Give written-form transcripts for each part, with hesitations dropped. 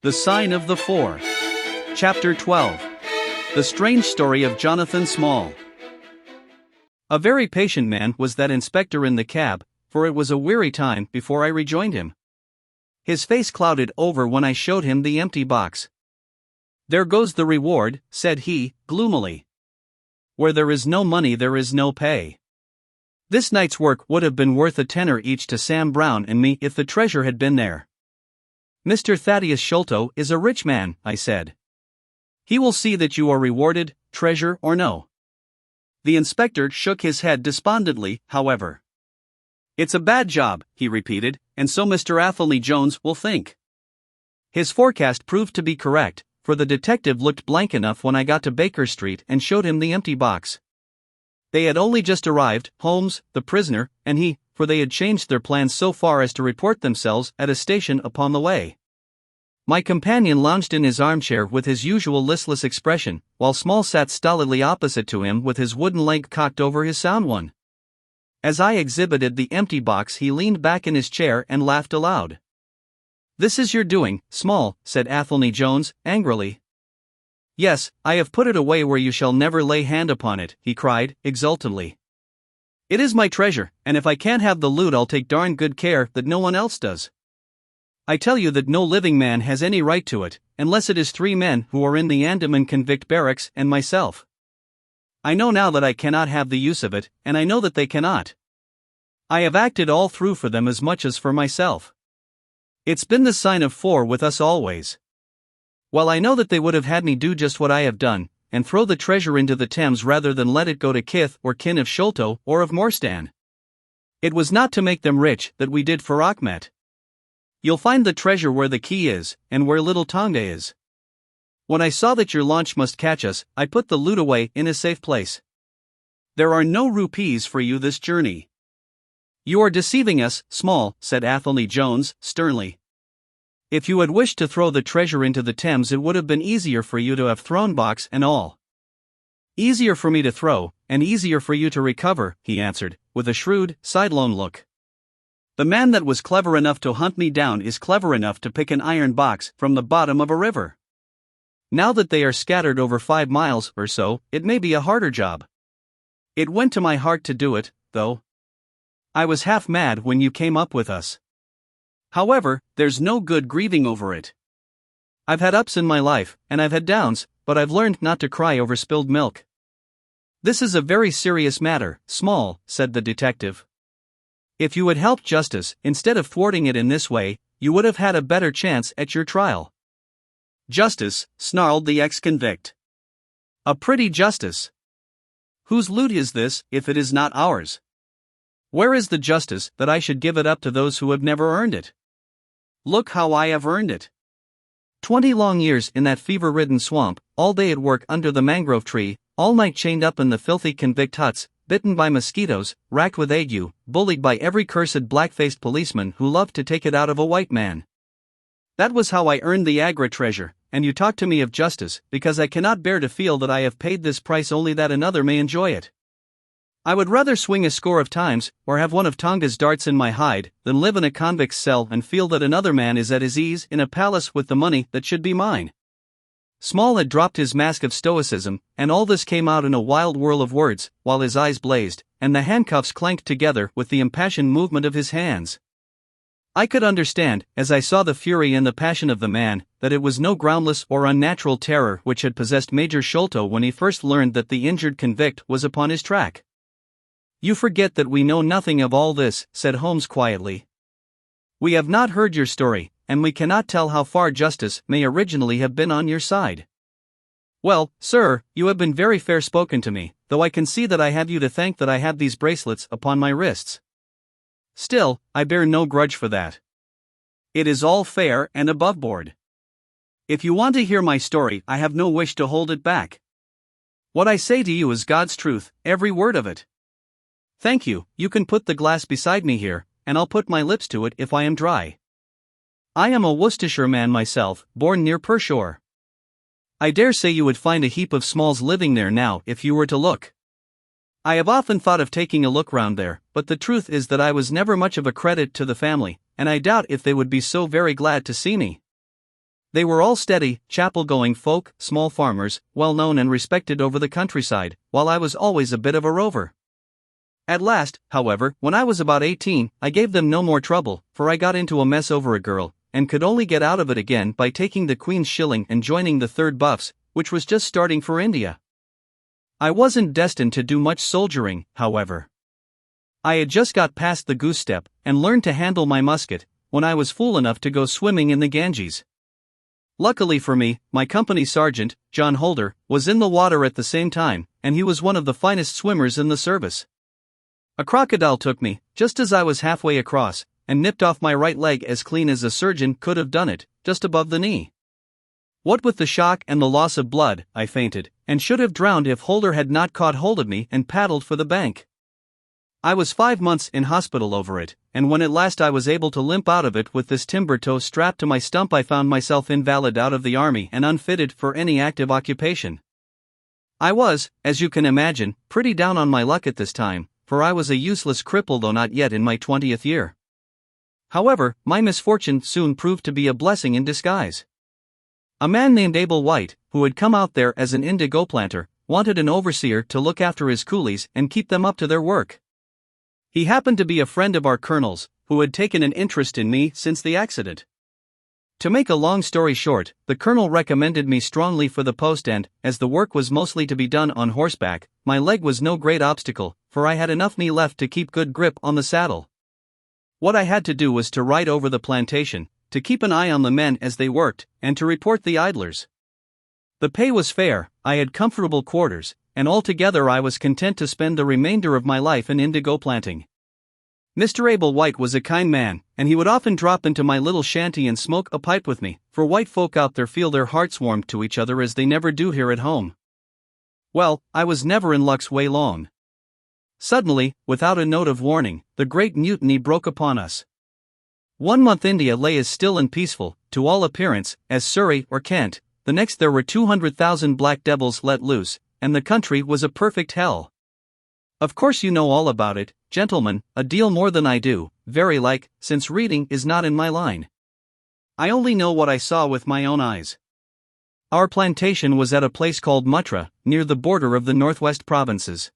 The Sign of the Four. Chapter 12. The Strange Story of Jonathan Small. A very patient man was that inspector in the cab, for it was a weary time before I rejoined him. His face clouded over when I showed him the empty box. "There goes the reward," said he, gloomily. "Where there is no money there is no pay. This night's work would have been worth a tenner each to Sam Brown and me if the treasure had been there." "Mr. Thaddeus Sholto is a rich man," I said. "He will see that you are rewarded, treasure or no." The inspector shook his head despondently, however. "It's a bad job," he repeated, "and so Mr. Athelney Jones will think." His forecast proved to be correct, for the detective looked blank enough when I got to Baker Street and showed him the empty box. They had only just arrived, Holmes, the prisoner, and he, for they had changed their plans so far as to report themselves at a station upon the way. My companion lounged in his armchair with his usual listless expression, while Small sat stolidly opposite to him with his wooden leg cocked over his sound one. As I exhibited the empty box, he leaned back in his chair and laughed aloud. "This is your doing, Small," said Athelney Jones, angrily. "Yes, I have put it away where you shall never lay hand upon it," he cried, exultantly. "It is my treasure, and if I can't have the loot I'll take darn good care that no one else does. I tell you that no living man has any right to it, unless it is 3 men who are in the Andaman convict barracks and myself. I know now that I cannot have the use of it, and I know that they cannot. I have acted all through for them as much as for myself. It's been the sign of 4 with us always. Well, I know that they would have had me do just what I have done, and throw the treasure into the Thames rather than let it go to kith or kin of Sholto or of Morstan. It was not to make them rich that we did for Achmet. You'll find the treasure where the key is, and where little Tonga is. When I saw that your launch must catch us, I put the loot away in a safe place. There are no rupees for you this journey." "You are deceiving us, Small," said Athelney Jones, sternly. "If you had wished to throw the treasure into the Thames it would have been easier for you to have thrown box and all." "Easier for me to throw, and easier for you to recover," he answered, with a shrewd, sidelong look. "The man that was clever enough to hunt me down is clever enough to pick an iron box from the bottom of a river. Now that they are scattered over 5 miles or so, it may be a harder job. It went to my heart to do it, though. I was half mad when you came up with us. However, there's no good grieving over it. I've had ups in my life, and I've had downs, but I've learned not to cry over spilled milk." "This is a very serious matter, Small," said the detective. "If you had helped justice, instead of thwarting it in this way, you would have had a better chance at your trial." "Justice," snarled the ex-convict. "A pretty justice. Whose loot is this, if it is not ours? Where is the justice that I should give it up to those who have never earned it? Look how I have earned it. 20 long years in that fever-ridden swamp, all day at work under the mangrove tree, all night chained up in the filthy convict huts, bitten by mosquitoes, racked with ague, bullied by every cursed black-faced policeman who loved to take it out of a white man. That was how I earned the Agra treasure, and you talk to me of justice, because I cannot bear to feel that I have paid this price only that another may enjoy it. I would rather swing a score of times, or have one of Tonga's darts in my hide, than live in a convict's cell and feel that another man is at his ease in a palace with the money that should be mine." Small had dropped his mask of stoicism, and all this came out in a wild whirl of words, while his eyes blazed, and the handcuffs clanked together with the impassioned movement of his hands. I could understand, as I saw the fury and the passion of the man, that it was no groundless or unnatural terror which had possessed Major Sholto when he first learned that the injured convict was upon his track. "You forget that we know nothing of all this," said Holmes quietly. "We have not heard your story, and we cannot tell how far justice may originally have been on your side." "Well, sir, you have been very fair spoken to me, though I can see that I have you to thank that I have these bracelets upon my wrists. Still, I bear no grudge for that. It is all fair and above board. If you want to hear my story, I have no wish to hold it back. What I say to you is God's truth, every word of it. Thank you. You can put the glass beside me here, and I'll put my lips to it if I am dry. I am a Worcestershire man myself, born near Pershore. I dare say you would find a heap of Smalls living there now if you were to look. I have often thought of taking a look round there, but the truth is that I was never much of a credit to the family, and I doubt if they would be so very glad to see me. They were all steady, chapel-going folk, small farmers, well-known and respected over the countryside, while I was always a bit of a rover. At last, however, when I was about 18, I gave them no more trouble, for I got into a mess over a girl, and could only get out of it again by taking the Queen's shilling and joining the 3rd Buffs, which was just starting for India. I wasn't destined to do much soldiering, however. I had just got past the goose step, and learned to handle my musket, when I was fool enough to go swimming in the Ganges. Luckily for me, my company sergeant, John Holder, was in the water at the same time, and he was one of the finest swimmers in the service. A crocodile took me, just as I was halfway across, and nipped off my right leg as clean as a surgeon could have done it, just above the knee. What with the shock and the loss of blood, I fainted, and should have drowned if Holder had not caught hold of me and paddled for the bank. I was 5 months in hospital over it, and when at last I was able to limp out of it with this timber toe strapped to my stump, I found myself invalid out of the army and unfitted for any active occupation. I was, as you can imagine, pretty down on my luck at this time, for I was a useless cripple, though not yet in my 20th year. However, my misfortune soon proved to be a blessing in disguise. A man named Abel White, who had come out there as an indigo planter, wanted an overseer to look after his coolies and keep them up to their work. He happened to be a friend of our colonel's, who had taken an interest in me since the accident. To make a long story short, the colonel recommended me strongly for the post, and, as the work was mostly to be done on horseback, my leg was no great obstacle, for I had enough knee left to keep good grip on the saddle. What I had to do was to ride over the plantation, to keep an eye on the men as they worked, and to report the idlers. The pay was fair, I had comfortable quarters, and altogether I was content to spend the remainder of my life in indigo planting. Mr. Abel White was a kind man, and he would often drop into my little shanty and smoke a pipe with me, for white folk out there feel their hearts warmed to each other as they never do here at home. Well, I was never in luck's way long. Suddenly, without a note of warning, the Great Mutiny broke upon us. 1 month India lay as still and peaceful, to all appearance, as Surrey or Kent. The next there were 200,000 black devils let loose, and the country was a perfect hell. Of course you know all about it, gentlemen, a deal more than I do, very like, since reading is not in my line. I only know what I saw with my own eyes. Our plantation was at a place called Muttra, near the border of the northwest provinces.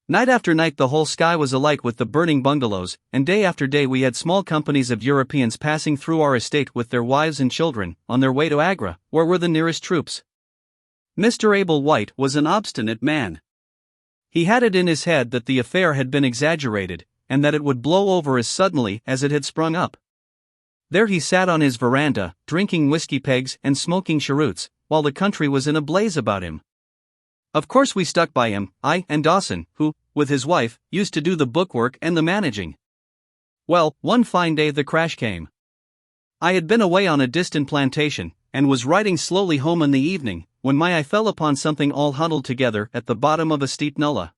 Night after night the whole sky was alight with the burning bungalows, and day after day we had small companies of Europeans passing through our estate with their wives and children, on their way to Agra, where were the nearest troops. Mr. Abel White was an obstinate man. He had it in his head that the affair had been exaggerated, and that it would blow over as suddenly as it had sprung up. There he sat on his veranda, drinking whiskey pegs and smoking cheroots, while the country was in a blaze about him. Of course we stuck by him, I and Dawson, who, with his wife, used to do the bookwork and the managing. Well, one fine day the crash came. I had been away on a distant plantation, and was riding slowly home in the evening, when my eye fell upon something all huddled together at the bottom of a steep nullah.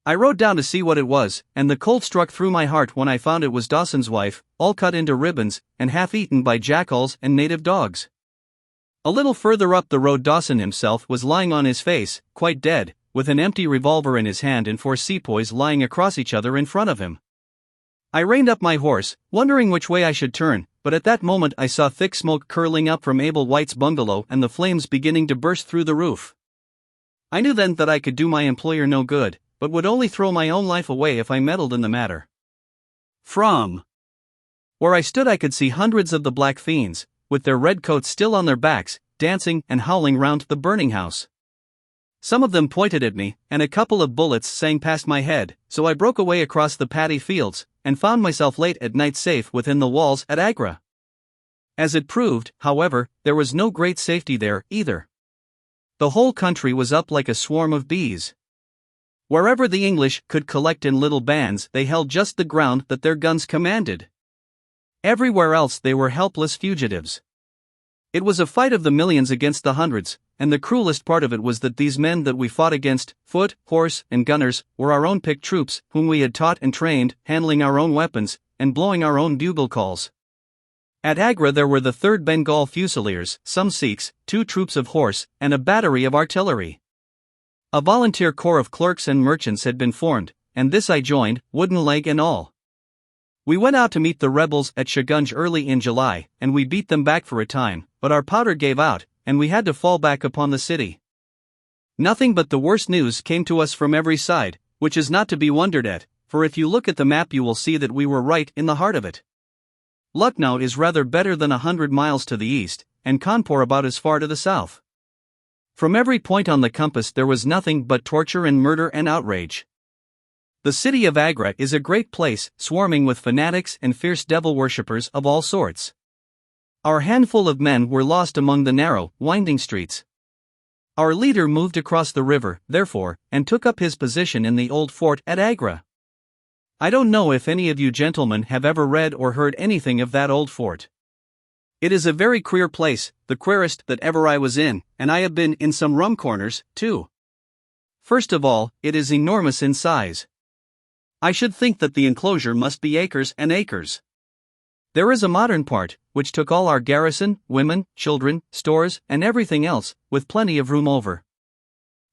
I rode down to see what it was, and the cold struck through my heart when I found it was Dawson's wife, all cut into ribbons, and half eaten by jackals and native dogs. A little further up the road Dawson himself was lying on his face, quite dead, with an empty revolver in his hand and 4 sepoys lying across each other in front of him. I reined up my horse, wondering which way I should turn, but at that moment I saw thick smoke curling up from Abel White's bungalow and the flames beginning to burst through the roof. I knew then that I could do my employer no good, but would only throw my own life away if I meddled in the matter. From where I stood I could see hundreds of the black fiends, with their red coats still on their backs, dancing and howling round the burning house. Some of them pointed at me, and a couple of bullets sang past my head, so I broke away across the paddy fields, and found myself late at night safe within the walls at Agra. As it proved, however, there was no great safety there, either. The whole country was up like a swarm of bees. Wherever the English could collect in little bands, they held just the ground that their guns commanded. Everywhere else they were helpless fugitives. It was a fight of the millions against the hundreds, and the cruelest part of it was that these men that we fought against, foot, horse, and gunners, were our own picked troops, whom we had taught and trained, handling our own weapons, and blowing our own bugle calls. At Agra there were the 3rd Bengal Fusiliers, some Sikhs, 2 troops of horse, and a battery of artillery. A volunteer corps of clerks and merchants had been formed, and this I joined, wooden leg and all. We went out to meet the rebels at Shagunj early in July, and we beat them back for a time, but our powder gave out, and we had to fall back upon the city. Nothing but the worst news came to us from every side, which is not to be wondered at, for if you look at the map you will see that we were right in the heart of it. Lucknow is rather better than 100 miles to the east, and Kanpur about as far to the south. From every point on the compass there was nothing but torture and murder and outrage. The city of Agra is a great place, swarming with fanatics and fierce devil worshippers of all sorts. Our handful of men were lost among the narrow, winding streets. Our leader moved across the river, therefore, and took up his position in the old fort at Agra. I don't know if any of you gentlemen have ever read or heard anything of that old fort. It is a very queer place, the queerest that ever I was in, and I have been in some rum corners, too. First of all, it is enormous in size. I should think that the enclosure must be acres and acres. There is a modern part, which took all our garrison, women, children, stores, and everything else, with plenty of room over.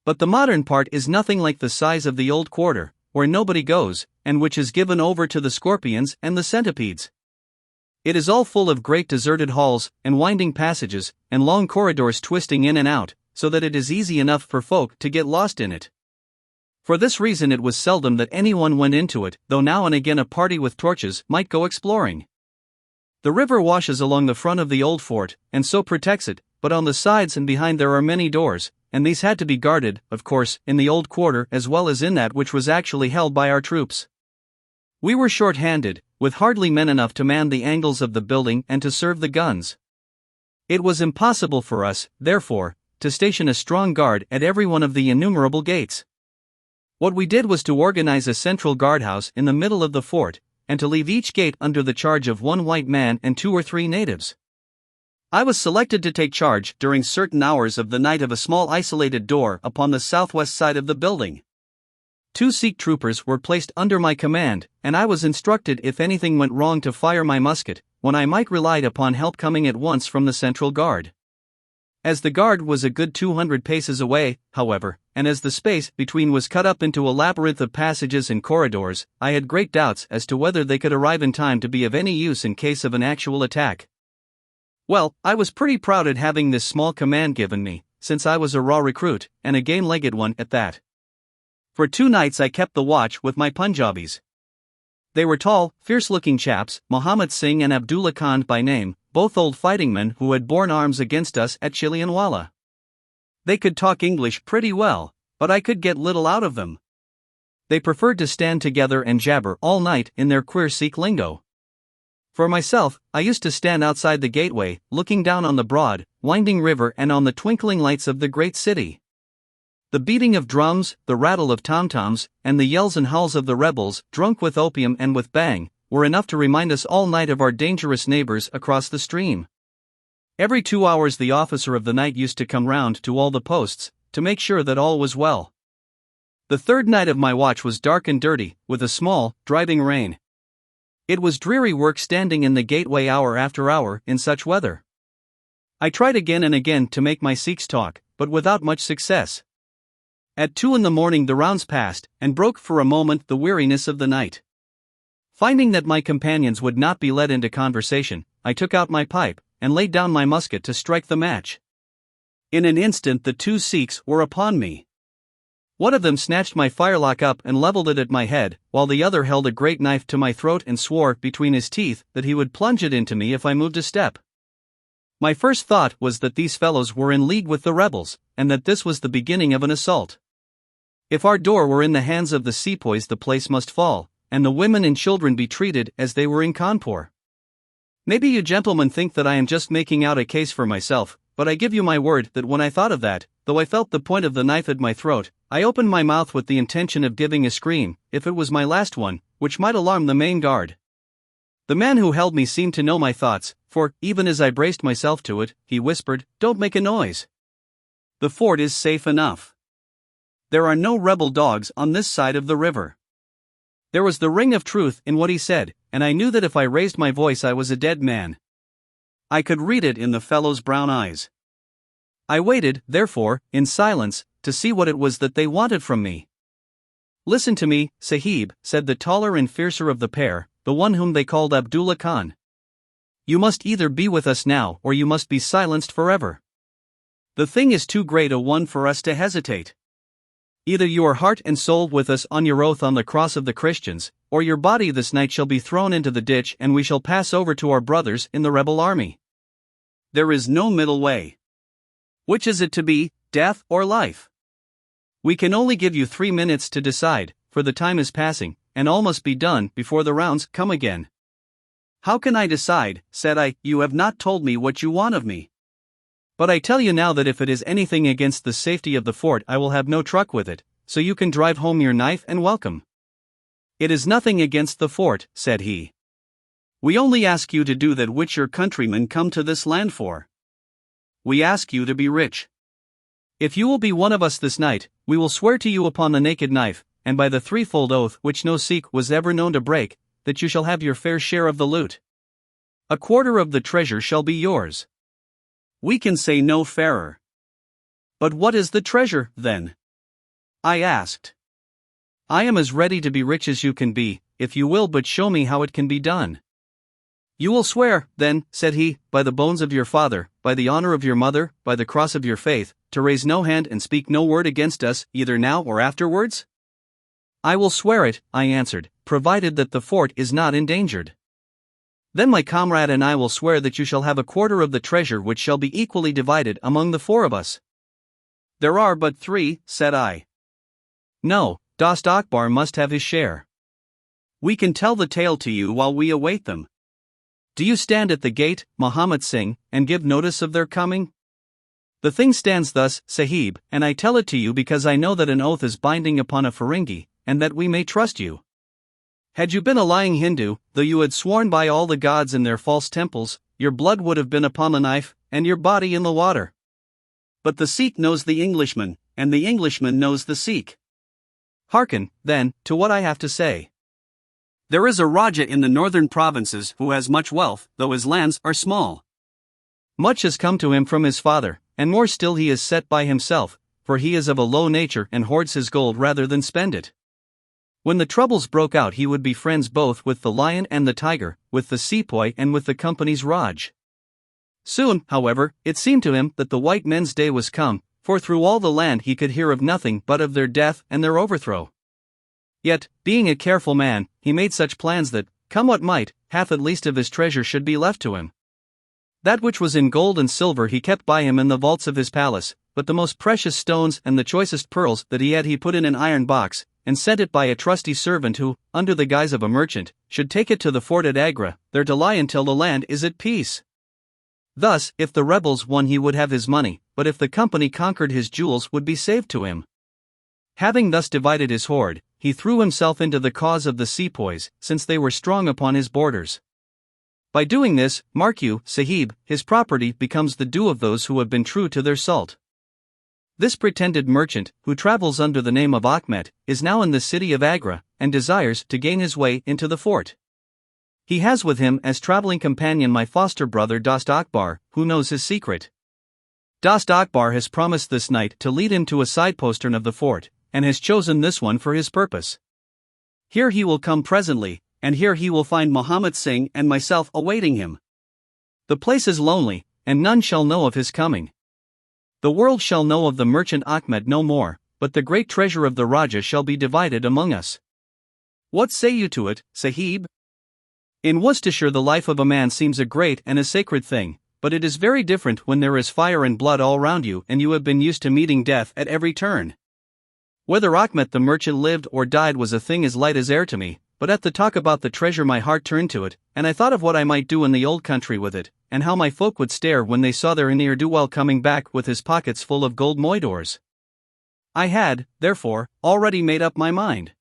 But the modern part is nothing like the size of the old quarter, where nobody goes, and which is given over to the scorpions and the centipedes. It is all full of great deserted halls, and winding passages, and long corridors twisting in and out, so that it is easy enough for folk to get lost in it. For this reason it was seldom that anyone went into it, though now and again a party with torches might go exploring. The river washes along the front of the old fort, and so protects it, but on the sides and behind there are many doors, and these had to be guarded, of course, in the old quarter as well as in that which was actually held by our troops. We were short-handed, with hardly men enough to man the angles of the building and to serve the guns. It was impossible for us, therefore, to station a strong guard at every one of the innumerable gates. What we did was to organize a central guardhouse in the middle of the fort, and to leave each gate under the charge of one white man and 2 or 3 natives. I was selected to take charge during certain hours of the night of a small isolated door upon the southwest side of the building. 2 Sikh troopers were placed under my command, and I was instructed if anything went wrong to fire my musket, when I might rely upon help coming at once from the central guard. As the guard was a good 200 paces away, however, and as the space between was cut up into a labyrinth of passages and corridors, I had great doubts as to whether they could arrive in time to be of any use in case of an actual attack. Well, I was pretty proud at having this small command given me, since I was a raw recruit, and a game-legged one at that. For 2 nights I kept the watch with my Punjabis. They were tall, fierce-looking chaps, Muhammad Singh and Abdullah Khan by name, both old fighting men who had borne arms against us at Chilianwala. They could talk English pretty well, but I could get little out of them. They preferred to stand together and jabber all night in their queer Sikh lingo. For myself, I used to stand outside the gateway, looking down on the broad, winding river and on the twinkling lights of the great city. The beating of drums, the rattle of tom-toms, and the yells and howls of the rebels, drunk with opium and with bang, were enough to remind us all night of our dangerous neighbors across the stream. Every 2 hours the officer of the night used to come round to all the posts, to make sure that all was well. The 3rd night of my watch was dark and dirty, with a small, driving rain. It was dreary work standing in the gateway hour after hour in such weather. I tried again and again to make my Sikhs talk, but without much success. At 2 in the morning the rounds passed, and broke for a moment the weariness of the night. Finding that my companions would not be led into conversation, I took out my pipe, and laid down my musket to strike the match. In an instant the 2 Sikhs were upon me. One of them snatched my firelock up and leveled it at my head, while the other held a great knife to my throat and swore between his teeth that he would plunge it into me if I moved a step. My first thought was that these fellows were in league with the rebels, and that this was the beginning of an assault. If our door were in the hands of the sepoys the place must fall, and the women and children be treated as they were in Kanpur. Maybe you gentlemen think that I am just making out a case for myself, but I give you my word that when I thought of that, though I felt the point of the knife at my throat, I opened my mouth with the intention of giving a scream, if it was my last one, which might alarm the main guard. The man who held me seemed to know my thoughts, for, even as I braced myself to it, he whispered, "Don't make a noise. The fort is safe enough. There are no rebel dogs on this side of the river." There was the ring of truth in what he said, and I knew that if I raised my voice I was a dead man. I could read it in the fellow's brown eyes. I waited, therefore, in silence, to see what it was that they wanted from me. "Listen to me, Sahib," said the taller and fiercer of the pair, the one whom they called Abdullah Khan. You must either be with us now or you must be silenced forever. The thing is too great a one for us to hesitate. Either you are heart and soul with us on your oath on the cross of the Christians, or your body this night shall be thrown into the ditch and we shall pass over to our brothers in the rebel army. There is no middle way. Which is it to be, death or life? We can only give you 3 minutes to decide, for the time is passing, and all must be done before the rounds come again. How can I decide, said I, you have not told me what you want of me. But I tell you now that if it is anything against the safety of the fort I will have no truck with it, so you can drive home your knife and welcome. It is nothing against the fort, said he. We only ask you to do that which your countrymen come to this land for. We ask you to be rich. If you will be one of us this night, we will swear to you upon the naked knife, and by the threefold oath which no Sikh was ever known to break, that you shall have your fair share of the loot. 1/4 of the treasure shall be yours. We can say no fairer. But what is the treasure, then? I asked. I am as ready to be rich as you can be, if you will but show me how it can be done. You will swear, then, said he, by the bones of your father, by the honor of your mother, by the cross of your faith, to raise no hand and speak no word against us, either now or afterwards? I will swear it, I answered, provided that the fort is not endangered. Then my comrade and I will swear that you shall have 1/4 of the treasure which shall be equally divided among the 4 of us. There are but 3, said I. No, Dost Akbar must have his share. We can tell the tale to you while we await them. Do you stand at the gate, Muhammad Singh, and give notice of their coming? The thing stands thus, Sahib, and I tell it to you because I know that an oath is binding upon a Ferengi, and that we may trust you. Had you been a lying Hindu, though you had sworn by all the gods in their false temples, your blood would have been upon the knife, and your body in the water. But the Sikh knows the Englishman, and the Englishman knows the Sikh. Hearken, then, to what I have to say. There is a Raja in the northern provinces who has much wealth, though his lands are small. Much has come to him from his father, and more still he is set by himself, for he is of a low nature and hoards his gold rather than spend it. When the troubles broke out he would be friends both with the lion and the tiger, with the sepoy and with the company's Raj. Soon, however, it seemed to him that the white men's day was come, for through all the land he could hear of nothing but of their death and their overthrow. Yet, being a careful man, he made such plans that, come what might, half at least of his treasure should be left to him. That which was in gold and silver he kept by him in the vaults of his palace, but the most precious stones and the choicest pearls that he had he put in an iron box, and sent it by a trusty servant who, under the guise of a merchant, should take it to the fort at Agra, there to lie until the land is at peace. Thus, if the rebels won he would have his money, but if the company conquered his jewels would be saved to him. Having thus divided his hoard, he threw himself into the cause of the sepoys, since they were strong upon his borders. By doing this, mark you, Sahib, his property becomes the due of those who have been true to their salt. This pretended merchant, who travels under the name of Achmet, is now in the city of Agra, and desires to gain his way into the fort. He has with him as traveling companion my foster brother Dost Akbar, who knows his secret. Dost Akbar has promised this night to lead him to a side postern of the fort, and has chosen this one for his purpose. Here he will come presently, and here he will find Muhammad Singh and myself awaiting him. The place is lonely, and none shall know of his coming. The world shall know of the merchant Ahmed no more, but the great treasure of the Raja shall be divided among us. What say you to it, Sahib? In Worcestershire the life of a man seems a great and a sacred thing, but it is very different when there is fire and blood all round you and you have been used to meeting death at every turn. Whether Ahmed the merchant lived or died was a thing as light as air to me, but at the talk about the treasure my heart turned to it, and I thought of what I might do in the old country with it, and how my folk would stare when they saw their ne'er-do-well coming back with his pockets full of gold moidores. I had, therefore, already made up my mind.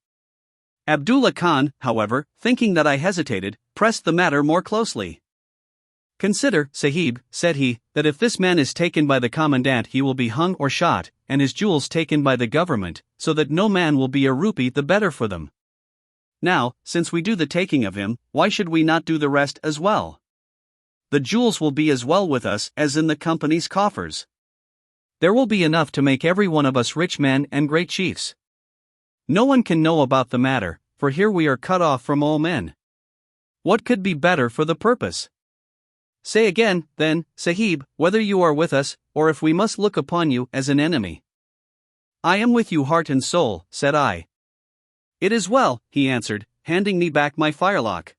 Abdullah Khan, however, thinking that I hesitated, pressed the matter more closely. Consider, Sahib, said he, that if this man is taken by the commandant he will be hung or shot, and his jewels taken by the government, so that no man will be a rupee the better for them. Now, since we do the taking of him, why should we not do the rest as well? The jewels will be as well with us as in the company's coffers. There will be enough to make every one of us rich men and great chiefs. No one can know about the matter, for here we are cut off from all men. What could be better for the purpose? Say again, then, Sahib, whether you are with us, or if we must look upon you as an enemy. I am with you heart and soul, said I. It is well, he answered, handing me back my firelock.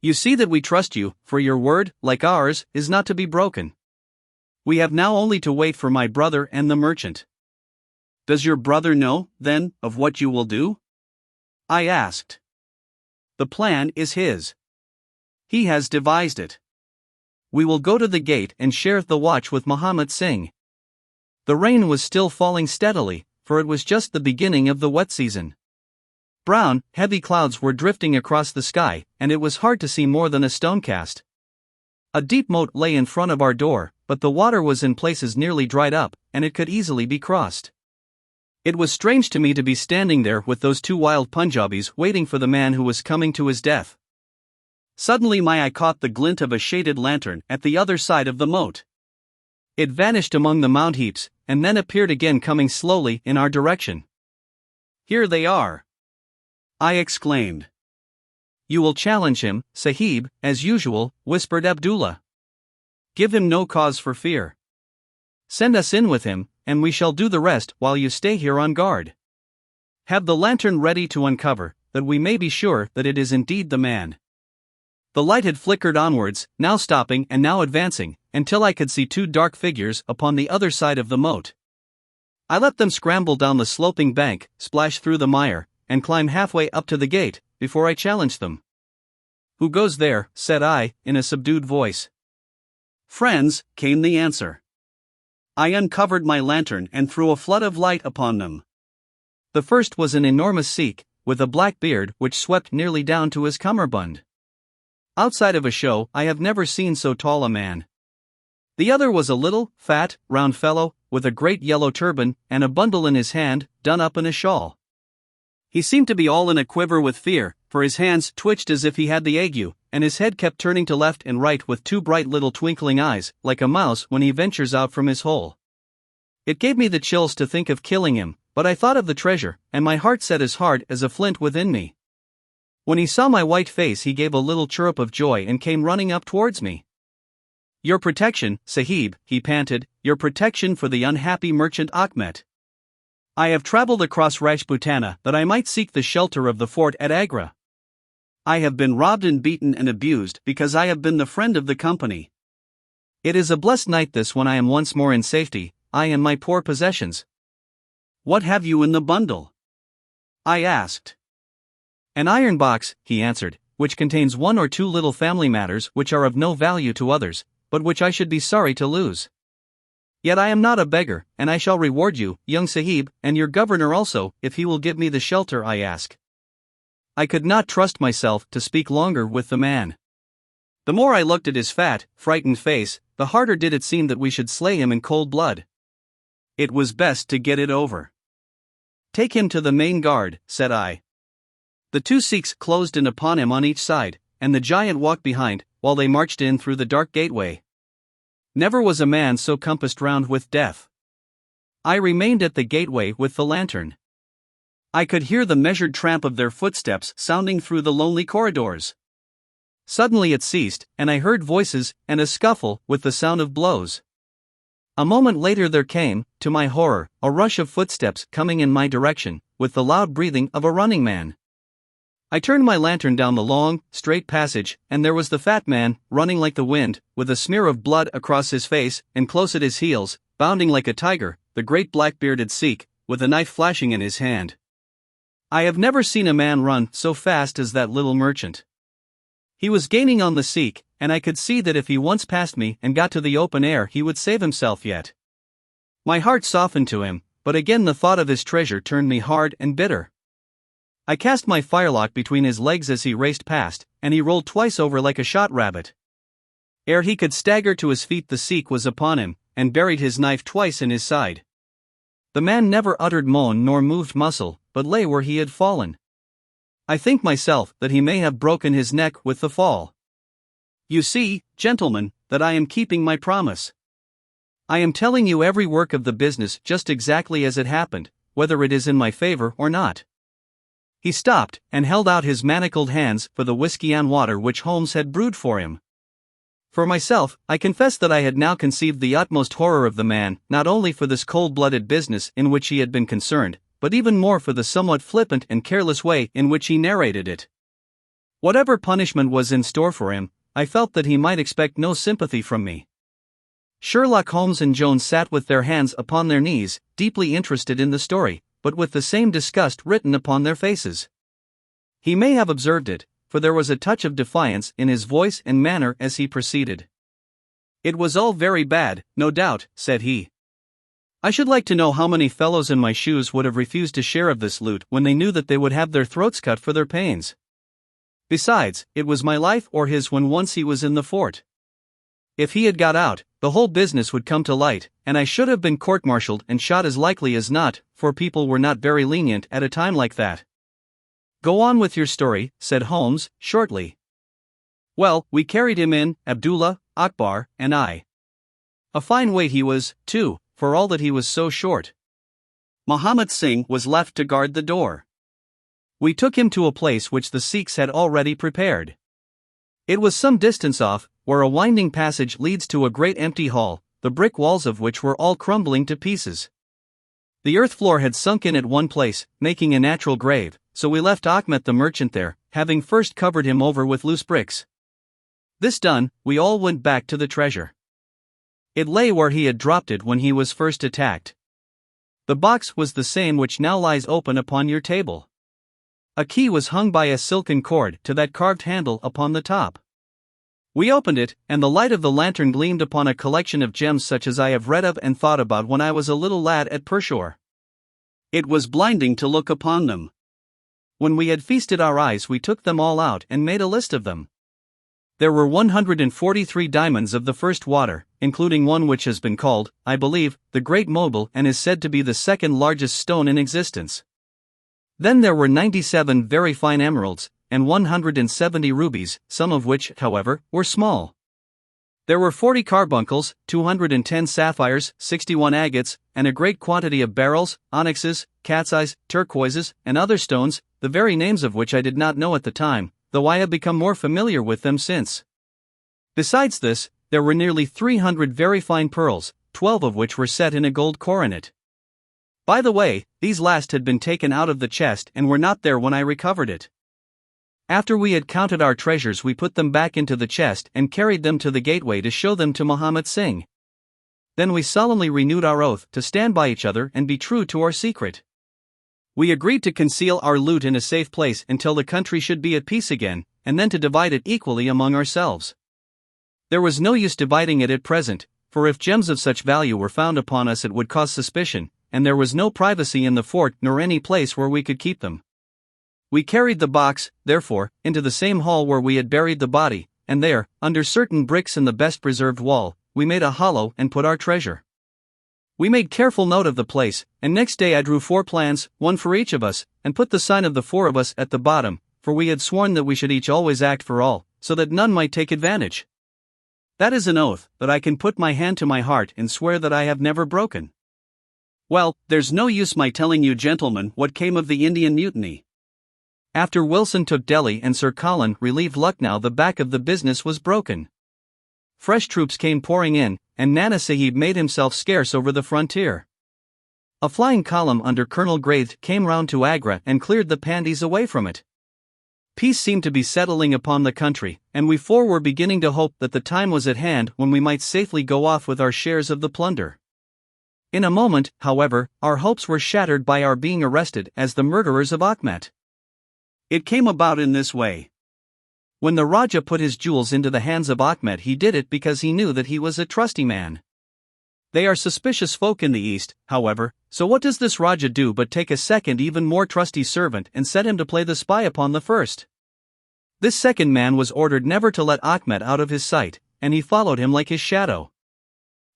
You see that we trust you, for your word, like ours, is not to be broken. We have now only to wait for my brother and the merchant. Does your brother know, then, of what you will do? I asked. The plan is his. He has devised it. We will go to the gate and share the watch with Muhammad Singh. The rain was still falling steadily, for it was just the beginning of the wet season. Brown, heavy clouds were drifting across the sky, and it was hard to see more than a stonecast. A deep moat lay in front of our door, but the water was in places nearly dried up, and it could easily be crossed. It was strange to me to be standing there with those two wild Punjabis waiting for the man who was coming to his death. Suddenly my eye caught the glint of a shaded lantern at the other side of the moat. It vanished among the mound heaps, and then appeared again coming slowly in our direction. Here they are! I exclaimed. You will challenge him, Sahib, as usual, whispered Abdullah. Give him no cause for fear. Send us in with him, and we shall do the rest while you stay here on guard. Have the lantern ready to uncover, that we may be sure that it is indeed the man. The light had flickered onwards, now stopping and now advancing, until I could see two dark figures upon the other side of the moat. I let them scramble down the sloping bank, splash through the mire, and climb halfway up to the gate, before I challenged them. Who goes there? Said I, in a subdued voice. Friends, came the answer. I uncovered my lantern and threw a flood of light upon them. The first was an enormous Sikh, with a black beard which swept nearly down to his cummerbund. Outside of a show, I have never seen so tall a man. The other was a little, fat, round fellow, with a great yellow turban, and a bundle in his hand, done up in a shawl. He seemed to be all in a quiver with fear, for his hands twitched as if he had the ague, and his head kept turning to left and right with two bright little twinkling eyes, like a mouse when he ventures out from his hole. It gave me the chills to think of killing him, but I thought of the treasure, and my heart set as hard as a flint within me. When he saw my white face he gave a little chirrup of joy and came running up towards me. Your protection, Sahib, he panted, your protection for the unhappy merchant Achmet. I have travelled across Rajputana that I might seek the shelter of the fort at Agra. I have been robbed and beaten and abused because I have been the friend of the company. It is a blessed night this when I am once more in safety, I and my poor possessions. What have you in the bundle? I asked. An iron box, he answered, which contains one or two little family matters which are of no value to others, but which I should be sorry to lose. Yet I am not a beggar, and I shall reward you, young Sahib, and your governor also, if he will give me the shelter I ask. I could not trust myself to speak longer with the man. The more I looked at his fat, frightened face, the harder did it seem that we should slay him in cold blood. It was best to get it over. Take him to the main guard, said I. The two Sikhs closed in upon him on each side, and the giant walked behind, while they marched in through the dark gateway. Never was a man so compassed round with death. I remained at the gateway with the lantern. I could hear the measured tramp of their footsteps sounding through the lonely corridors. Suddenly it ceased, and I heard voices and a scuffle with the sound of blows. A moment later there came, to my horror, a rush of footsteps coming in my direction, with the loud breathing of a running man. I turned my lantern down the long, straight passage, and there was the fat man, running like the wind, with a smear of blood across his face, and close at his heels, bounding like a tiger, the great black-bearded Sikh, with a knife flashing in his hand. I have never seen a man run so fast as that little merchant. He was gaining on the Sikh, and I could see that if he once passed me and got to the open air he would save himself yet. My heart softened to him, but again the thought of his treasure turned me hard and bitter. I cast my firelock between his legs as he raced past, and he rolled twice over like a shot rabbit. Ere he could stagger to his feet the Sikh was upon him, and buried his knife twice in his side. The man never uttered moan nor moved muscle, but lay where he had fallen. I think myself that he may have broken his neck with the fall. You see, gentlemen, that I am keeping my promise. I am telling you every work of the business just exactly as it happened, whether it is in my favor or not. He stopped, and held out his manacled hands for the whiskey and water which Holmes had brewed for him. For myself, I confess that I had now conceived the utmost horror of the man, not only for this cold-blooded business in which he had been concerned, but even more for the somewhat flippant and careless way in which he narrated it. Whatever punishment was in store for him, I felt that he might expect no sympathy from me. Sherlock Holmes and Jones sat with their hands upon their knees, deeply interested in the story, but with the same disgust written upon their faces. He may have observed it, for there was a touch of defiance in his voice and manner as he proceeded. "It was all very bad, no doubt," said he. "I should like to know how many fellows in my shoes would have refused a share of this loot when they knew that they would have their throats cut for their pains. Besides, it was my life or his when once he was in the fort. If he had got out, the whole business would come to light, and I should have been court-martialed and shot as likely as not, for people were not very lenient at a time like that." "Go on with your story," said Holmes, shortly. "Well, we carried him in, Abdullah, Akbar, and I. A fine weight he was, too, for all that he was so short. Muhammad Singh was left to guard the door. We took him to a place which the Sikhs had already prepared. It was some distance off, where a winding passage leads to a great empty hall, the brick walls of which were all crumbling to pieces. The earth floor had sunk in at one place, making a natural grave, so we left Achmet the merchant there, having first covered him over with loose bricks. This done, we all went back to the treasure. It lay where he had dropped it when he was first attacked. The box was the same which now lies open upon your table. A key was hung by a silken cord to that carved handle upon the top. We opened it, and the light of the lantern gleamed upon a collection of gems such as I have read of and thought about when I was a little lad at Pershore. It was blinding to look upon them. When we had feasted our eyes, we took them all out and made a list of them. There were 143 diamonds of the first water, including one which has been called, I believe, the Great Mogul and is said to be the second largest stone in existence. Then there were 97 very fine emeralds, and 170 rubies, some of which, however, were small. There were 40 carbuncles, 210 sapphires, 61 agates, and a great quantity of beryls, onyxes, cat's eyes, turquoises, and other stones, the very names of which I did not know at the time, though I have become more familiar with them since. Besides this, there were nearly 300 very fine pearls, 12 of which were set in a gold coronet. By the way, these last had been taken out of the chest and were not there when I recovered it. After we had counted our treasures, we put them back into the chest and carried them to the gateway to show them to Muhammad Singh. Then we solemnly renewed our oath to stand by each other and be true to our secret. We agreed to conceal our loot in a safe place until the country should be at peace again, and then to divide it equally among ourselves. There was no use dividing it at present, for if gems of such value were found upon us it would cause suspicion, and there was no privacy in the fort nor any place where we could keep them. We carried the box, therefore, into the same hall where we had buried the body, and there, under certain bricks in the best preserved wall, we made a hollow and put our treasure. We made careful note of the place, and next day I drew 4 plans, one for each of us, and put the sign of the 4 of us at the bottom, for we had sworn that we should each always act for all, so that none might take advantage. That is an oath that I can put my hand to my heart and swear that I have never broken. Well, there's no use my telling you gentlemen what came of the Indian mutiny. After Wilson took Delhi and Sir Colin relieved Lucknow, the back of the business was broken. Fresh troops came pouring in, and Nana Sahib made himself scarce over the frontier. A flying column under Colonel Graith came round to Agra and cleared the Pandis away from it. Peace seemed to be settling upon the country, and we 4 were beginning to hope that the time was at hand when we might safely go off with our shares of the plunder. In a moment, however, our hopes were shattered by our being arrested as the murderers of Achmet. It came about in this way. When the Rajah put his jewels into the hands of Achmet, he did it because he knew that he was a trusty man. They are suspicious folk in the East, however, so what does this Rajah do but take a second even more trusty servant and set him to play the spy upon the first? This second man was ordered never to let Achmet out of his sight, and he followed him like his shadow.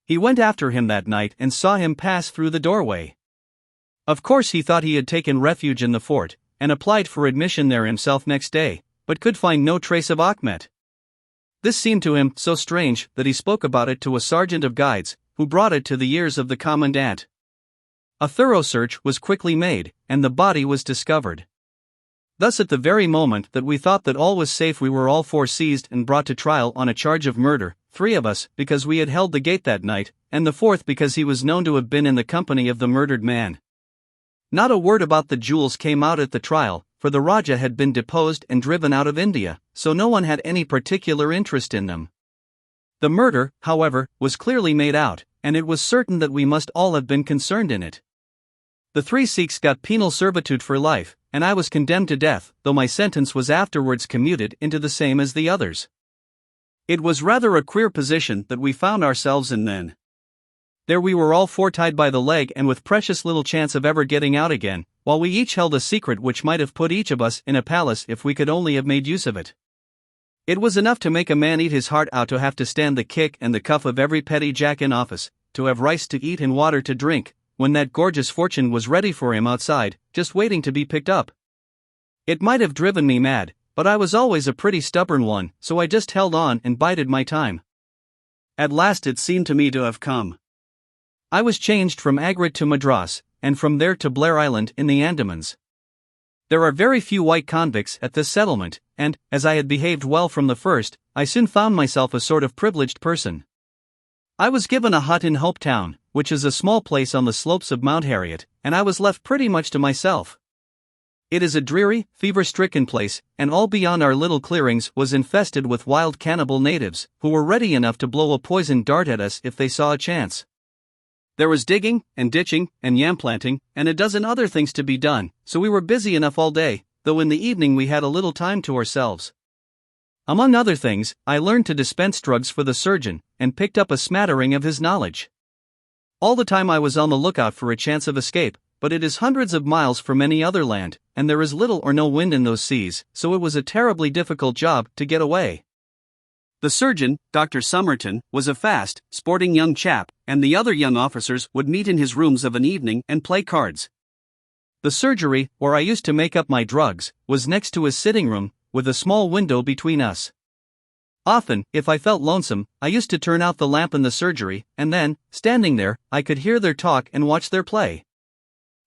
He went after him that night and saw him pass through the doorway. Of course he thought he had taken refuge in the fort, and applied for admission there himself next day, but could find no trace of Achmet. This seemed to him so strange that he spoke about it to a sergeant of guides, who brought it to the ears of the commandant. A thorough search was quickly made, and the body was discovered. Thus at the very moment that we thought that all was safe we were all four seized and brought to trial on a charge of murder, 3 of us because we had held the gate that night, and the 4th because he was known to have been in the company of the murdered man. Not a word about the jewels came out at the trial, for the Raja had been deposed and driven out of India, so no one had any particular interest in them. The murder, however, was clearly made out, and it was certain that we must all have been concerned in it. The 3 Sikhs got penal servitude for life, and I was condemned to death, though my sentence was afterwards commuted into the same as the others. It was rather a queer position that we found ourselves in then. There we were all 4 tied by the leg and with precious little chance of ever getting out again, while we each held a secret which might have put each of us in a palace if we could only have made use of it. It was enough to make a man eat his heart out to have to stand the kick and the cuff of every petty jack in office, to have rice to eat and water to drink, when that gorgeous fortune was ready for him outside, just waiting to be picked up. It might have driven me mad, but I was always a pretty stubborn one, so I just held on and bided my time. At last it seemed to me to have come. I was changed from Agra to Madras, and from there to Blair Island in the Andamans. There are very few white convicts at this settlement, and, as I had behaved well from the first, I soon found myself a sort of privileged person. I was given a hut in Hope Town, which is a small place on the slopes of Mount Harriet, and I was left pretty much to myself. It is a dreary, fever-stricken place, and all beyond our little clearings was infested with wild cannibal natives, who were ready enough to blow a poisoned dart at us if they saw a chance. There was digging, and ditching, and yam planting, and a dozen other things to be done, so we were busy enough all day, though in the evening we had a little time to ourselves. Among other things, I learned to dispense drugs for the surgeon, and picked up a smattering of his knowledge. All the time I was on the lookout for a chance of escape, but it is hundreds of miles from any other land, and there is little or no wind in those seas, so it was a terribly difficult job to get away. The surgeon, Dr. Somerton, was a fast, sporting young chap, and the other young officers would meet in his rooms of an evening and play cards. The surgery, where I used to make up my drugs, was next to his sitting room, with a small window between us. Often, if I felt lonesome, I used to turn out the lamp in the surgery, and then, standing there, I could hear their talk and watch their play.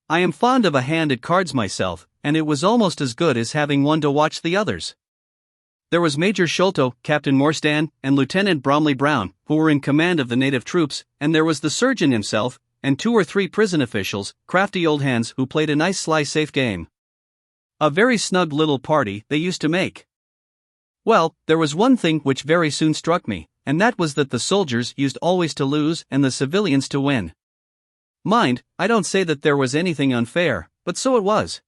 I am fond of a hand at cards myself, and it was almost as good as having one to watch the others. There was Major Sholto, Captain Morstan, and Lieutenant Bromley Brown, who were in command of the native troops, and there was the surgeon himself, and 2 or 3 prison officials, crafty old hands who played a nice sly safe game. A very snug little party they used to make. Well, there was one thing which very soon struck me, and that was that the soldiers used always to lose and the civilians to win. Mind, I don't say that there was anything unfair, but so it was.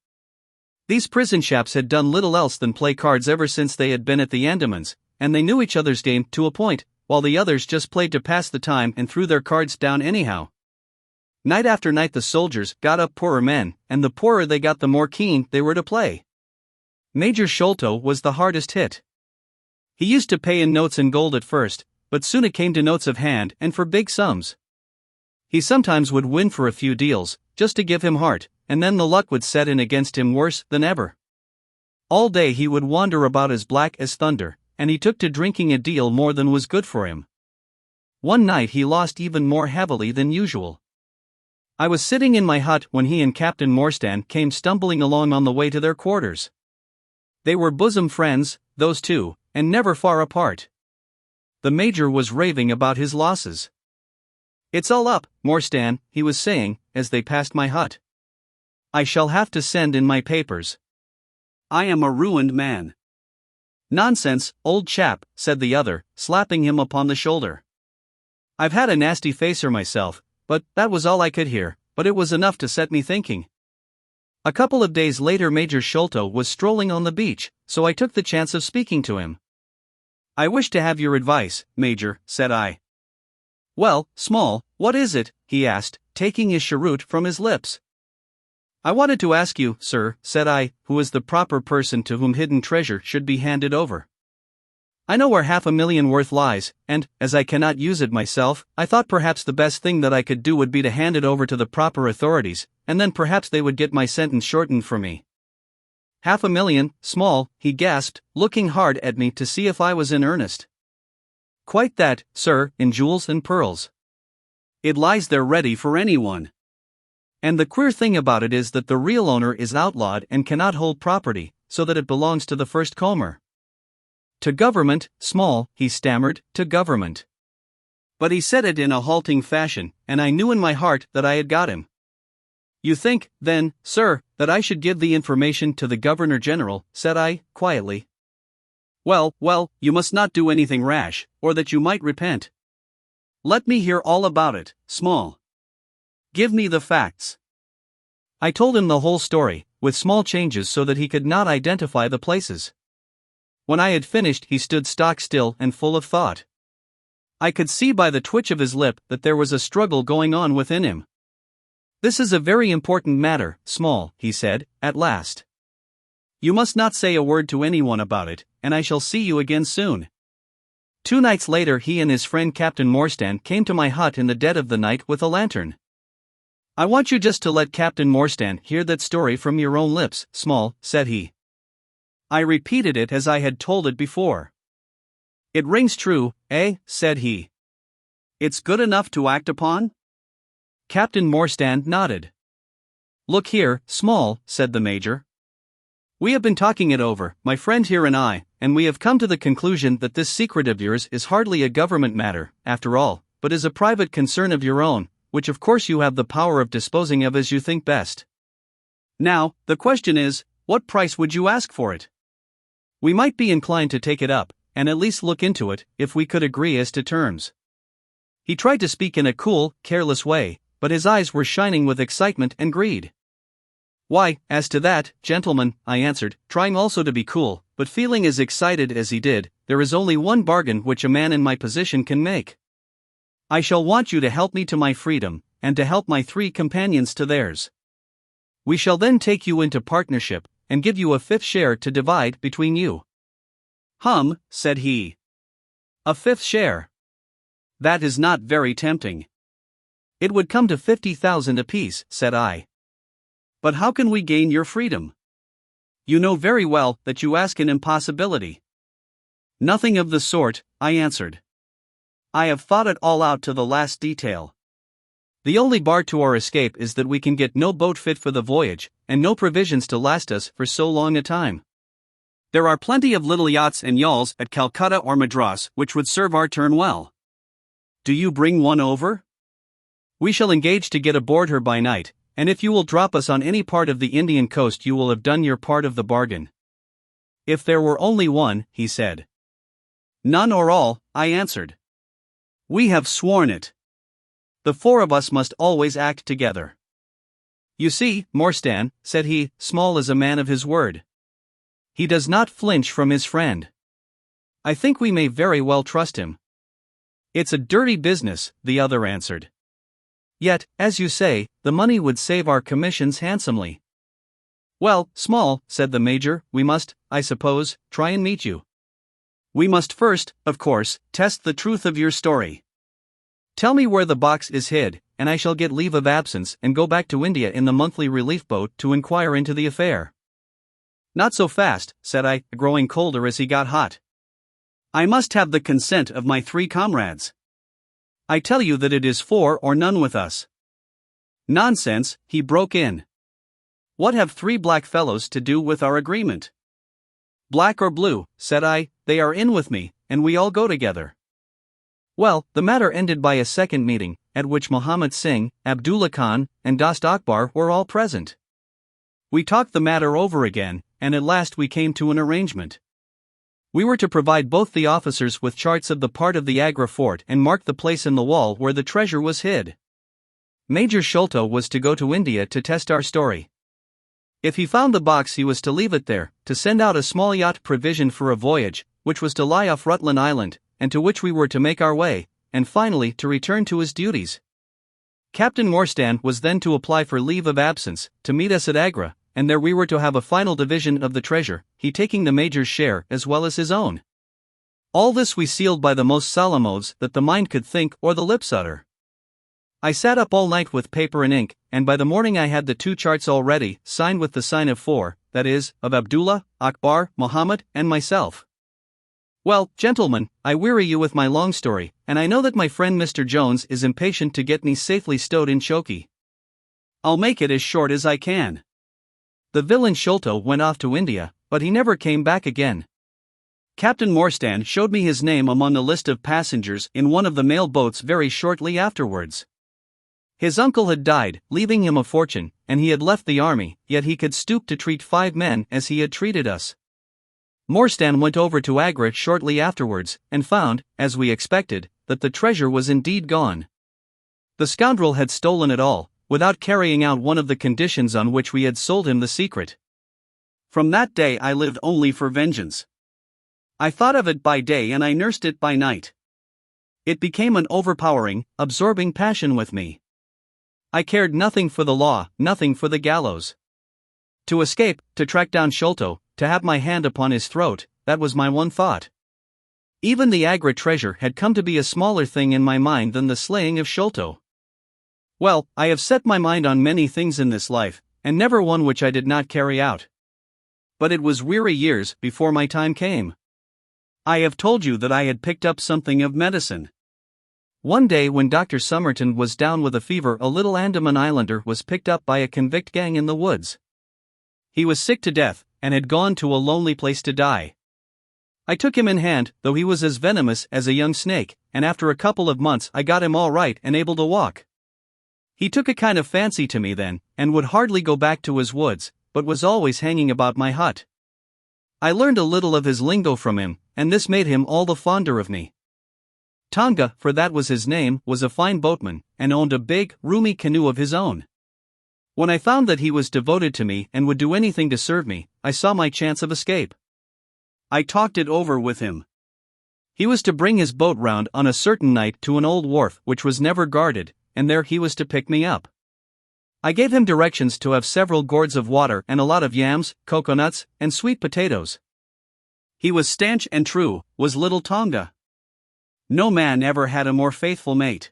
These prison chaps had done little else than play cards ever since they had been at the Andamans, and they knew each other's game to a point, while the others just played to pass the time and threw their cards down anyhow. Night after night the soldiers got up poorer men, and the poorer they got the more keen they were to play. Major Sholto was the hardest hit. He used to pay in notes and gold at first, but soon it came to notes of hand and for big sums. He sometimes would win for a few deals, just to give him heart, and then the luck would set in against him worse than ever. All day he would wander about as black as thunder, and he took to drinking a deal more than was good for him. One night he lost even more heavily than usual. I was sitting in my hut when he and Captain Morstan came stumbling along on the way to their quarters. They were bosom friends, those 2, and never far apart. The Major was raving about his losses. "It's all up, Morstan," he was saying, as they passed my hut. "I shall have to send in my papers. I am a ruined man." "Nonsense, old chap," said the other, slapping him upon the shoulder. "I've had a nasty facer myself, but that was all I could hear, but it was enough to set me thinking." A couple of days later Major Sholto was strolling on the beach, so I took the chance of speaking to him. "I wish to have your advice, Major," said I. "Well, Small, what is it?" he asked, taking his cheroot from his lips. "I wanted to ask you, sir," said I, "who is the proper person to whom hidden treasure should be handed over. I know where $500,000 worth lies, and, as I cannot use it myself, I thought perhaps the best thing that I could do would be to hand it over to the proper authorities, and then perhaps they would get my sentence shortened for me." "$500,000, Small," he gasped, looking hard at me to see if I was in earnest. "Quite that, sir, in jewels and pearls. It lies there ready for anyone. And the queer thing about it is that the real owner is outlawed and cannot hold property, so that it belongs to the first comer. To government, small, he stammered, to government. But he said it in a halting fashion, and I knew in my heart that I had got him. You think, then, sir, that I should give the information to the Governor-General, said I, quietly. Well, you must not do anything rash, or that you might repent. Let me hear all about it, Small. Give me the facts. I told him the whole story, with small changes so that he could not identify the places. When I had finished, he stood stock still and full of thought. I could see by the twitch of his lip that there was a struggle going on within him. This is a very important matter, Small, he said, at last. You must not say a word to anyone about it, and I shall see you again soon. 2 nights later he and his friend Captain Morstan came to my hut in the dead of the night with a lantern. I want you just to let Captain Morstan hear that story from your own lips, Small, said he. I repeated it as I had told it before. It rings true, eh, said he. It's good enough to act upon? Captain Morstan nodded. Look here, Small, said the Major. We have been talking it over, my friend here and I, and we have come to the conclusion that this secret of yours is hardly a government matter, after all, but is a private concern of your own, which of course you have the power of disposing of as you think best. Now, the question is, what price would you ask for it? We might be inclined to take it up, and at least look into it, if we could agree as to terms. He tried to speak in a cool, careless way, but his eyes were shining with excitement and greed. Why, as to that, gentlemen, I answered, trying also to be cool, but feeling as excited as he did, there is only one bargain which a man in my position can make. I shall want you to help me to my freedom, and to help my 3 companions to theirs. We shall then take you into partnership, and give you a 5th share to divide between you. Said he. A 5th share. That is not very tempting. It would come to 50,000 apiece, said I. But how can we gain your freedom? You know very well that you ask an impossibility. Nothing of the sort, I answered. I have thought it all out to the last detail. The only bar to our escape is that we can get no boat fit for the voyage, and no provisions to last us for so long a time. There are plenty of little yachts and yawls at Calcutta or Madras which would serve our turn well. Do you bring one over? We shall engage to get aboard her by night, and if you will drop us on any part of the Indian coast you will have done your part of the bargain. If there were only one, he said. None or all, I answered. We have sworn it. The 4 of us must always act together. You see, Morstan, said he, Small is a man of his word. He does not flinch from his friend. I think we may very well trust him. It's a dirty business, the other answered. Yet, as you say, the money would save our commissions handsomely. Well, Small, said the Major, we must, I suppose, try and meet you. We must first, of course, test the truth of your story. Tell me where the box is hid, and I shall get leave of absence and go back to India in the monthly relief boat to inquire into the affair. Not so fast, said I, growing colder as he got hot. I must have the consent of my 3 comrades. I tell you that it is 4 or none with us. Nonsense, he broke in. What have 3 black fellows to do with our agreement? Black or blue, said I, they are in with me, and we all go together. Well, the matter ended by a second meeting, at which Muhammad Singh, Abdullah Khan, and Dost Akbar were all present. We talked the matter over again, and at last we came to an arrangement. We were to provide both the officers with charts of the part of the Agra fort and mark the place in the wall where the treasure was hid. Major Sholto was to go to India to test our story. If he found the box he was to leave it there, to send out a small yacht provisioned for a voyage, which was to lie off Rutland Island, and to which we were to make our way, and finally to return to his duties. Captain Morstan was then to apply for leave of absence, to meet us at Agra, and there we were to have a final division of the treasure, he taking the Major's share as well as his own. All this we sealed by the most solemn oaths that the mind could think or the lips utter. I sat up all night with paper and ink, and by the morning I had the 2 charts all ready, signed with the sign of 4, that is, of Abdullah, Akbar, Muhammad, and myself. Well, gentlemen, I weary you with my long story, and I know that my friend Mr. Jones is impatient to get me safely stowed in Shoki. I'll make it as short as I can. The villain Sholto went off to India, but he never came back again. Captain Morstan showed me his name among a list of passengers in one of the mail boats very shortly afterwards. His uncle had died, leaving him a fortune, and he had left the army, yet he could stoop to treat 5 men as he had treated us. Morstan went over to Agra shortly afterwards, and found, as we expected, that the treasure was indeed gone. The scoundrel had stolen it all, without carrying out one of the conditions on which we had sold him the secret. From that day I lived only for vengeance. I thought of it by day and I nursed it by night. It became an overpowering, absorbing passion with me. I cared nothing for the law, nothing for the gallows. To escape, to track down Sholto, to have my hand upon his throat, that was my one thought. Even the Agra treasure had come to be a smaller thing in my mind than the slaying of Sholto. Well, I have set my mind on many things in this life, and never one which I did not carry out. But it was weary years before my time came. I have told you that I had picked up something of medicine. One day when Dr. Somerton was down with a fever, a little Andaman islander was picked up by a convict gang in the woods. He was sick to death, and had gone to a lonely place to die. I took him in hand, though he was as venomous as a young snake, and after a couple of months I got him all right and able to walk. He took a kind of fancy to me then, and would hardly go back to his woods, but was always hanging about my hut. I learned a little of his lingo from him, and this made him all the fonder of me. Tonga, for that was his name, was a fine boatman, and owned a big, roomy canoe of his own. When I found that he was devoted to me and would do anything to serve me, I saw my chance of escape. I talked it over with him. He was to bring his boat round on a certain night to an old wharf which was never guarded, and there he was to pick me up. I gave him directions to have several gourds of water and a lot of yams, coconuts, and sweet potatoes. He was stanch and true, was little Tonga. No man ever had a more faithful mate.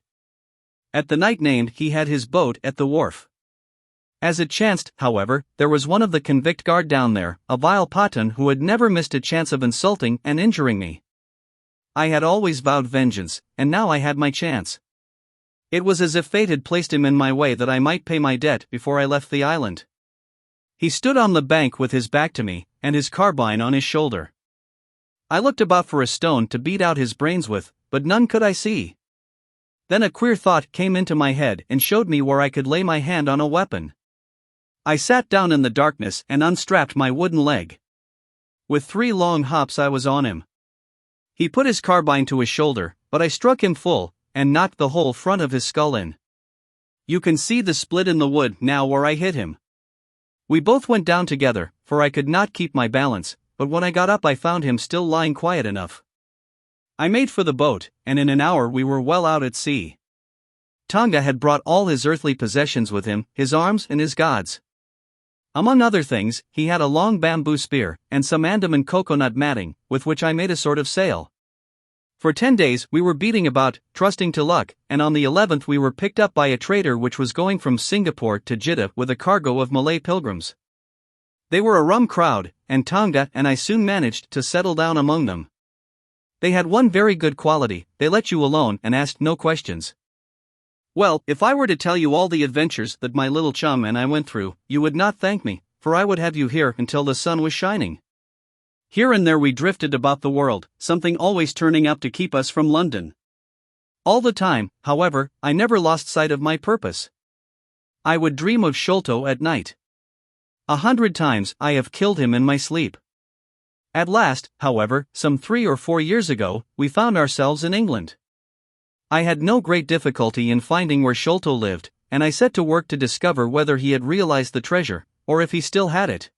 At the night named he had his boat at the wharf. As it chanced, however, there was one of the convict guard down there, a vile Pathan who had never missed a chance of insulting and injuring me. I had always vowed vengeance, and now I had my chance. It was as if fate had placed him in my way that I might pay my debt before I left the island. He stood on the bank with his back to me, and his carbine on his shoulder. I looked about for a stone to beat out his brains with, but none could I see. Then a queer thought came into my head and showed me where I could lay my hand on a weapon. I sat down in the darkness and unstrapped my wooden leg. With 3 long hops I was on him. He put his carbine to his shoulder, but I struck him full, and knocked the whole front of his skull in. You can see the split in the wood now where I hit him. We both went down together, for I could not keep my balance, but when I got up I found him still lying quiet enough. I made for the boat, and in an hour we were well out at sea. Tonga had brought all his earthly possessions with him, his arms and his gods. Among other things, he had a long bamboo spear, and some Andaman coconut matting, with which I made a sort of sail. For 10 days we were beating about, trusting to luck, and on the 11th we were picked up by a trader which was going from Singapore to Jeddah with a cargo of Malay pilgrims. They were a rum crowd, and Tonga and I soon managed to settle down among them. They had one very good quality: they let you alone and asked no questions. Well, if I were to tell you all the adventures that my little chum and I went through, you would not thank me, for I would have you here until the sun was shining. Here and there we drifted about the world, something always turning up to keep us from London. All the time, however, I never lost sight of my purpose. I would dream of Sholto at night. 100 times I have killed him in my sleep. At last, however, some 3 or 4 years ago, we found ourselves in England. I had no great difficulty in finding where Sholto lived, and I set to work to discover whether he had realized the treasure, or if he still had it.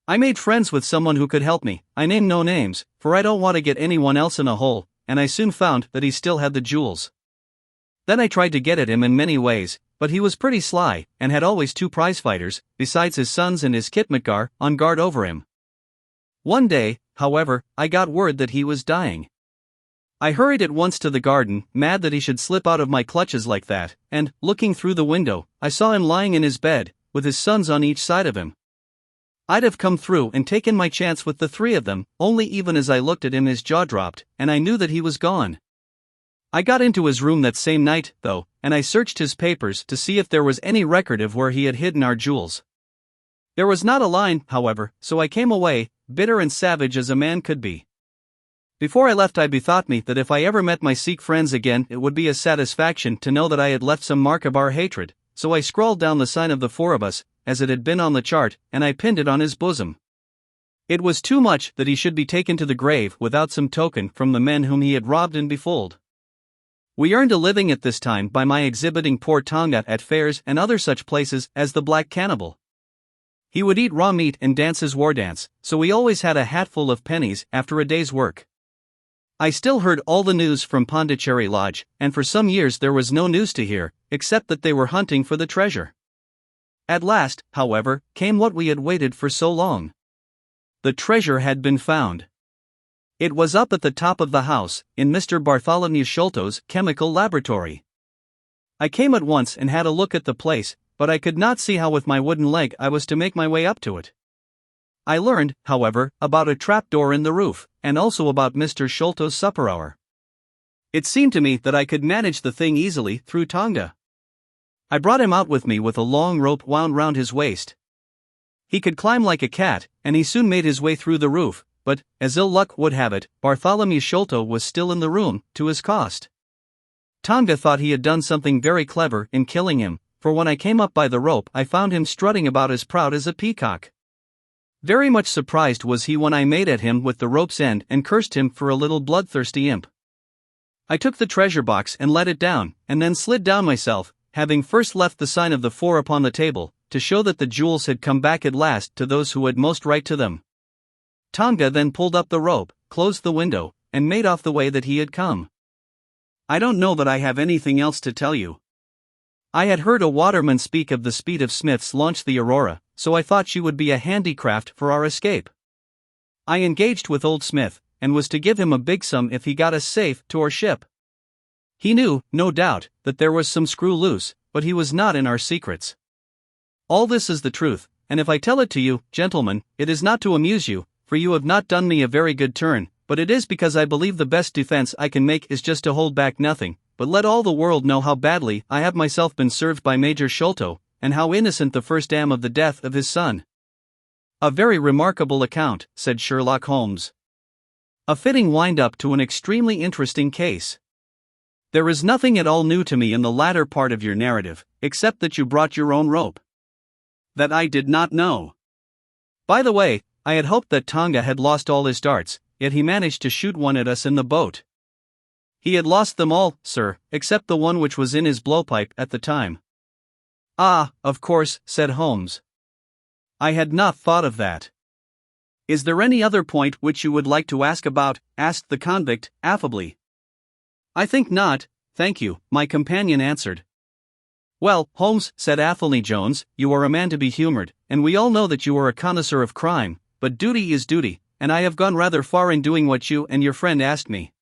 I made friends with someone who could help me. I name no names, for I don't want to get anyone else in a hole, and I soon found that he still had the jewels. Then I tried to get at him in many ways, but he was pretty sly, and had always 2 prize-fighters, besides his sons and his khitmatgar, on guard over him. One day, however, I got word that he was dying. I hurried at once to the garden, mad that he should slip out of my clutches like that, and, looking through the window, I saw him lying in his bed, with his sons on each side of him. I'd have come through and taken my chance with the 3 of them, only even as I looked at him his jaw dropped, and I knew that he was gone. I got into his room that same night, though, and I searched his papers to see if there was any record of where he had hidden our jewels. There was not a line, however, so I came away, bitter and savage as a man could be. Before I left, I bethought me that if I ever met my Sikh friends again, it would be a satisfaction to know that I had left some mark of our hatred, so I scrawled down the sign of the four of us, as it had been on the chart, and I pinned it on his bosom. It was too much that he should be taken to the grave without some token from the men whom he had robbed and befooled. We earned a living at this time by my exhibiting poor Tonga at fairs and other such places as the Black Cannibal. He would eat raw meat and dance his war dance, so we always had a hatful of pennies after a day's work. I still heard all the news from Pondicherry Lodge, and for some years there was no news to hear, except that they were hunting for the treasure. At last, however, came what we had waited for so long. The treasure had been found. It was up at the top of the house, in Mr. Bartholomew Sholto's chemical laboratory. I came at once and had a look at the place, but I could not see how with my wooden leg I was to make my way up to it. I learned, however, about a trapdoor in the roof, and also about Mr. Sholto's supper hour. It seemed to me that I could manage the thing easily through Tonga. I brought him out with me with a long rope wound round his waist. He could climb like a cat, and he soon made his way through the roof, but, as ill luck would have it, Bartholomew Sholto was still in the room, to his cost. Tonga thought he had done something very clever in killing him, for when I came up by the rope I found him strutting about as proud as a peacock. Very much surprised was he when I made at him with the rope's end and cursed him for a little bloodthirsty imp. I took the treasure box and let it down, and then slid down myself, having first left the sign of the four upon the table, to show that the jewels had come back at last to those who had most right to them. Tonga then pulled up the rope, closed the window, and made off the way that he had come. I don't know that I have anything else to tell you. I had heard a waterman speak of the speed of Smith's launch, the Aurora, so I thought she would be a handy craft for our escape. I engaged with old Smith, and was to give him a big sum if he got us safe to our ship. He knew, no doubt, that there was some screw loose, but he was not in our secrets. All this is the truth, and if I tell it to you, gentlemen, it is not to amuse you, for you have not done me a very good turn, but it is because I believe the best defense I can make is just to hold back nothing, but let all the world know how badly I have myself been served by Major Sholto, and how innocent the first am of the death of his son. A very remarkable account, said Sherlock Holmes. A fitting wind-up to an extremely interesting case. There is nothing at all new to me in the latter part of your narrative, except that you brought your own rope. That I did not know. By the way, I had hoped that Tonga had lost all his darts, yet he managed to shoot one at us in the boat. He had lost them all, sir, except the one which was in his blowpipe at the time. Ah, of course, said Holmes. I had not thought of that. Is there any other point which you would like to ask about? Asked the convict, affably. I think not, thank you, my companion answered. Well, Holmes, said Athelney Jones, you are a man to be humored, and we all know that you are a connoisseur of crime, but duty is duty, and I have gone rather far in doing what you and your friend asked me.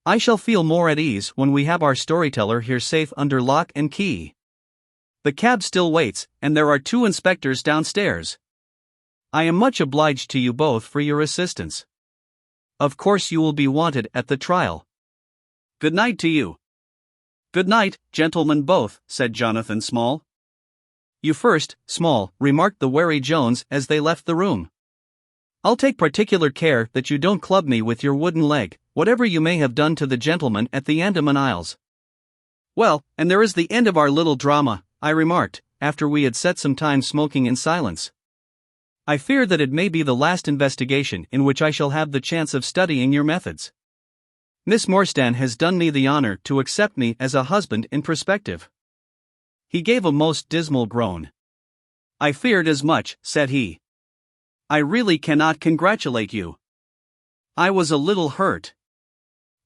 I shall feel more at ease when we have our storyteller here safe under lock and key. The cab still waits, and there are 2 inspectors downstairs. I am much obliged to you both for your assistance. Of course you will be wanted at the trial. Good night to you. Good night, gentlemen both, said Jonathan Small. You first, Small, remarked the wary Jones as they left the room. I'll take particular care that you don't club me with your wooden leg, whatever you may have done to the gentleman at the Andaman Isles. Well, and there is the end of our little drama, I remarked, after we had sat some time smoking in silence. I fear that it may be the last investigation in which I shall have the chance of studying your methods. Miss Morstan has done me the honor to accept me as a husband in prospective. He gave a most dismal groan. I feared as much, said he. I really cannot congratulate you. I was a little hurt.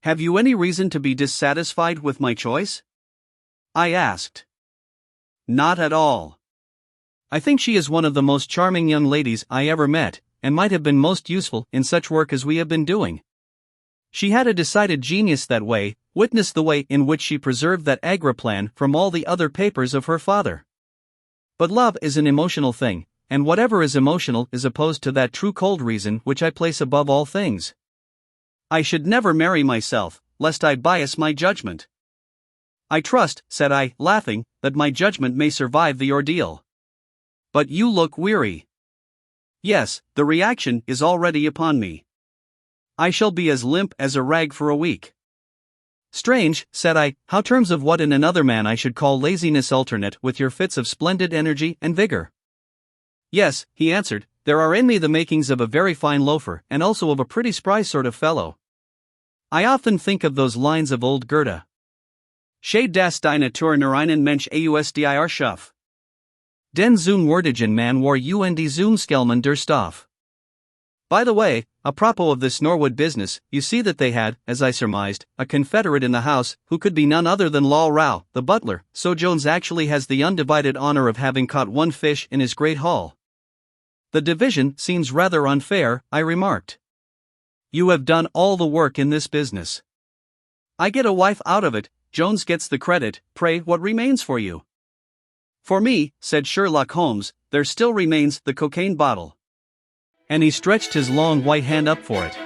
Have you any reason to be dissatisfied with my choice? I asked. Not at all. I think she is one of the most charming young ladies I ever met, and might have been most useful in such work as we have been doing. She had a decided genius that way, witness the way in which she preserved that agriplan from all the other papers of her father. But love is an emotional thing, and whatever is emotional is opposed to that true cold reason which I place above all things. I should never marry myself, lest I bias my judgment. I trust, said I, laughing, that my judgment may survive the ordeal. But you look weary. Yes, the reaction is already upon me. I shall be as limp as a rag for a week. Strange, said I, how terms of what in another man I should call laziness alternate with your fits of splendid energy and vigor. Yes, he answered, there are in me the makings of a very fine loafer and also of a pretty spry sort of fellow. I often think of those lines of old Goethe. Shade das deine Natur nur einen Mensch ausdir schuf. Den zoon wordigen man war und zoon skelman der Stoff. By the way, apropos of this Norwood business, you see that they had, as I surmised, a confederate in the house, who could be none other than Lal Rao, the butler, so Jones actually has the undivided honor of having caught one fish in his great haul. The division seems rather unfair, I remarked. You have done all the work in this business. I get a wife out of it, Jones gets the credit, pray what remains for you? For me, said Sherlock Holmes, there still remains the cocaine bottle. And he stretched his long white hand up for it.